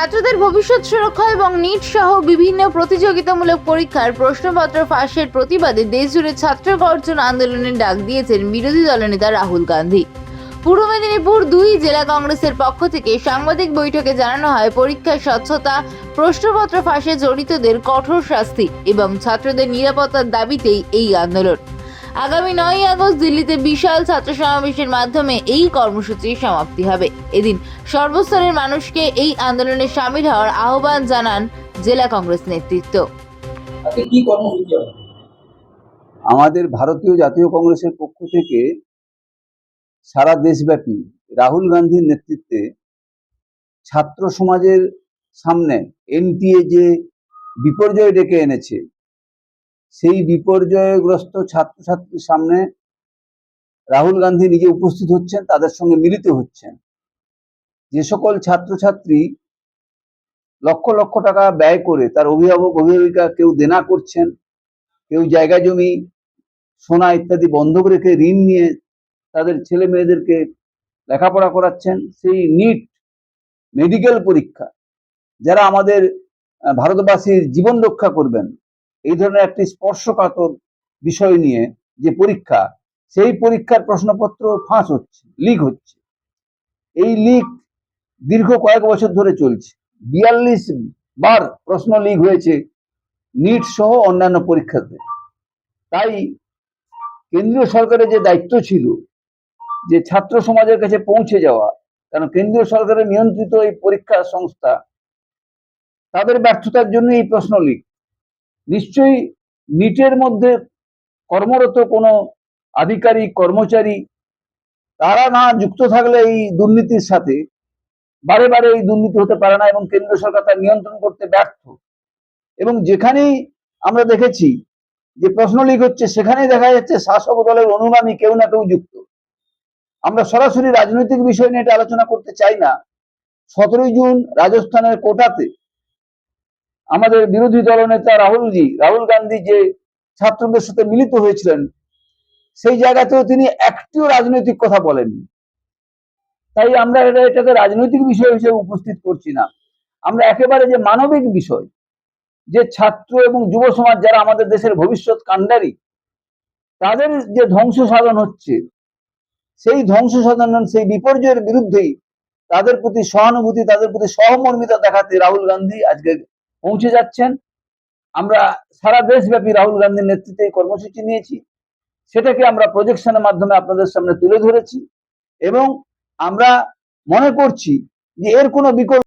ছাত্রদের ভবিষ্যৎ সুরক্ষা এবং নিট সহ বিভিন্ন প্রতিযোগিতামূলক পরীক্ষার প্রশ্নপত্র ফাঁসের প্রতিবাদে দেশজুড়ে ছাত্র গর্জন আন্দোলনের ডাক দিয়েছেন বিরোধী দলনেতা রাহুল গান্ধী। পূর্ব মেদিনীপুর 2 জেলা কংগ্রেসের পক্ষ থেকে সাংবাদিক বৈঠকে জানানো হয়, পরীক্ষার স্বচ্ছতা, প্রশ্নপত্র ফাঁসে জড়িতদের কঠোর শাস্তি এবং ছাত্রদের নিরাপত্তার দাবিতেই এই আন্দোলন। আগামী 9 আগস্ট দিল্লিতে বিশাল ছাত্র সমাবেশের মাধ্যমে এই কর্মসূচির সমাপ্তি হবে। এদিন সর্বস্তরের মানুষকে এই আন্দোলনে সামিল হওয়ার আহ্বান জানান জেলা কংগ্রেস নেতৃত্ব। আমাদের ভারতীয় জাতীয় কংগ্রেসের পক্ষ থেকে সারা দেশব্যাপী রাহুল গান্ধীর নেতৃত্বে ছাত্র সমাজের সামনে এনটিএ যে বিপর্যয় ডেকে এনেছে, সেই বিপর্যয়গ্রস্ত ছাত্রছাত্রীর সামনে রাহুল গান্ধী নিজে উপস্থিত হচ্ছেন, তাদের সঙ্গে মিলিত হচ্ছেন। যে সকল ছাত্রছাত্রী লক্ষ লক্ষ টাকা ব্যয় করে তার অভিভাবক অভিভাবিকা কেউ দেনা করছেন, কেউ জায়গা জমি সোনা ইত্যাদি বন্ধক রেখে ঋণ নিয়ে তাদের ছেলে মেয়েদেরকে লেখাপড়া করাচ্ছেন, সেই নিট মেডিকেল পরীক্ষা যারা আমাদের ভারতবাসীর জীবন রক্ষা করবেন, এই ধরনের একটি স্পর্শকাতর বিষয় নিয়ে যে পরীক্ষা, সেই পরীক্ষার প্রশ্নপত্র ফাঁস হচ্ছে, লিক হচ্ছে। এই লিক দীর্ঘ কয়েক বছর ধরে চলছে। 42 বার প্রশ্ন লিক হয়েছে নিট সহ অন্যান্য পরীক্ষাতে। তাই কেন্দ্রীয় সরকারের যে দায়িত্ব ছিল যে ছাত্র সমাজের কাছে পৌঁছে যাওয়া, কারণ কেন্দ্রীয় সরকারের নিয়ন্ত্রিত এই পরীক্ষা সংস্থা, তাদের ব্যর্থতার জন্য এই প্রশ্ন লিক। নিশ্চয়ই নিটের মধ্যে কর্মরত কোনো আধিকারিক কর্মচারী তারা না যুক্ত থাকলে এই দুর্নীতির সাথে বারে বারে এই দুর্নীতি হতে পারে না, এবং কেন্দ্র সরকার তার নিয়ন্ত্রণ করতে ব্যর্থ। এবং যেখানেই আমরা দেখেছি যে প্রশ্ন লিক হচ্ছে, সেখানেই দেখা যাচ্ছে শাসক দলের অনুগামী কেউ না কেউ যুক্ত। আমরা সরাসরি রাজনৈতিক বিষয় নিয়ে এটা আলোচনা করতে চাই না। 17 জুন রাজস্থানের কোটাতে আমাদের বিরোধী দলনেতা রাহুল গান্ধী যে ছাত্রদের সাথে মিলিত হয়েছিলেন, সেই জায়গাতেও তিনি একটিও রাজনৈতিক কথা বলেননি। তাই আমরা এটাকে রাজনৈতিক বিষয় হিসেবে উপস্থিত করছি না। আমরা একেবারে যে মানবিক বিষয়, যে ছাত্র এবং যুব সমাজ যারা আমাদের দেশের ভবিষ্যৎ কাণ্ডারী, তাদের যে ধ্বংস সাধন হচ্ছে, সেই ধ্বংস সাধন, সেই বিপর্যয়ের বিরুদ্ধেই তাদের প্রতি সহানুভূতি, তাদের প্রতি সহমর্মিতা দেখাতে রাহুল গান্ধী আজকে পৌঁছে যাচ্ছেন। আমরা সারা দেশব্যাপী রাহুল গান্ধীর নেতৃত্বে এই কর্মসূচি নিয়েছি, সেটাকে আমরা প্রজেকশনের মাধ্যমে আপনাদের সামনে তুলে ধরেছি, এবং আমরা মনে করছি যে এর কোনো বিকল্প